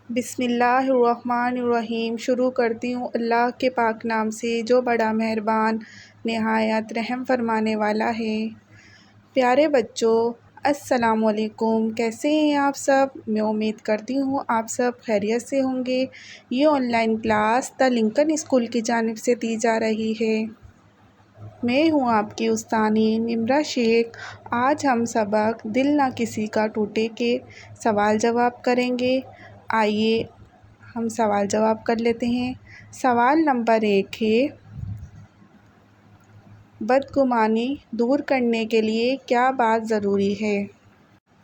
بسم اللہ الرحمن الرحیم۔ شروع کرتی ہوں اللہ کے پاک نام سے جو بڑا مہربان نہایت رحم فرمانے والا ہے۔ پیارے بچوں، السلام علیکم۔ کیسے ہیں آپ سب؟ میں امید کرتی ہوں آپ سب خیریت سے ہوں گے۔ یہ online class the Lincoln school کی جانب سے دی جا رہی ہے۔ میں ہوں آپ کی استانی نمرہ شیخ۔ آج ہم سبق دل نہ کسی کا ٹوٹے کے سوال جواب کریں گے۔ آئیے ہم سوال جواب کر لیتے ہیں۔ سوال نمبر 1 ہے، بدگمانی دور کرنے کے لیے کیا بات ضروری ہے؟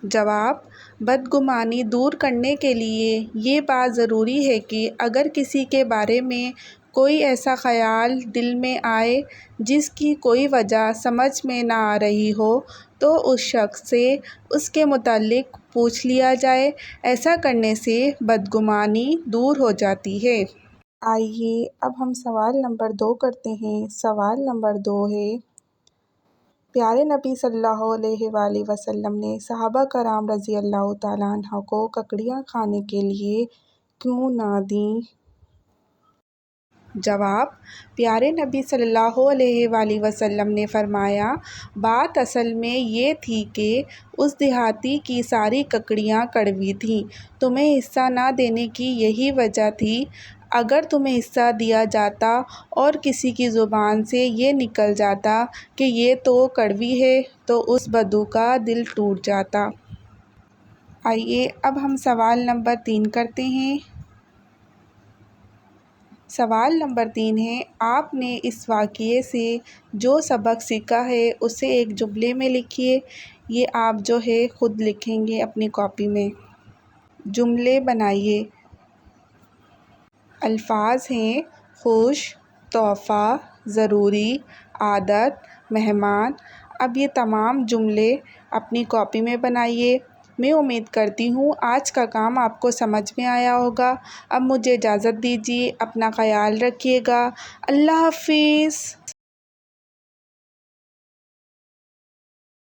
جواب: بدگمانی دور کرنے کے لیے یہ بات ضروری ہے کہ اگر کسی کے بارے میں کوئی ایسا خیال دل میں آئے جس کی کوئی وجہ سمجھ میں نہ آ رہی ہو تو اس شخص سے اس کے متعلق پوچھ لیا جائے۔ ایسا کرنے سے بدگمانی دور ہو جاتی ہے۔ آئیے اب ہم سوال نمبر 2 کرتے ہیں۔ سوال نمبر 2 ہے، پیارے نبی صلی اللہ علیہ وآلہ وسلم نے صحابہ کرام رضی اللہ تعالیٰ عنہ کو ککڑیاں کھانے کے لیے کیوں نہ دیں؟ جواب: پیارے نبی صلی اللہ علیہ وآلہ وسلم نے فرمایا، بات اصل میں یہ تھی کہ اس دیہاتی کی ساری ککڑیاں کڑوی تھیں۔ تمہیں حصہ نہ دینے کی یہی وجہ تھی۔ اگر تمہیں حصہ دیا جاتا اور کسی کی زبان سے یہ نکل جاتا کہ یہ تو کڑوی ہے تو اس بدو کا دل ٹوٹ جاتا۔ آئیے اب ہم سوال نمبر 3 کرتے ہیں۔ سوال نمبر 3 ہے، آپ نے اس واقعے سے جو سبق سیکھا ہے اسے ایک جملے میں لکھیے۔ یہ آپ جو ہے خود لکھیں گے اپنی کاپی میں۔ جملے بنائیے۔ الفاظ ہیں خوش، تحفہ، ضروری، عادت، مہمان۔ اب یہ تمام جملے اپنی کاپی میں بنائیے۔ میں امید کرتی ہوں آج کا کام آپ کو سمجھ میں آیا ہوگا۔ اب مجھے اجازت دیجیے، اپنا خیال رکھیے گا۔ اللہ حافظ۔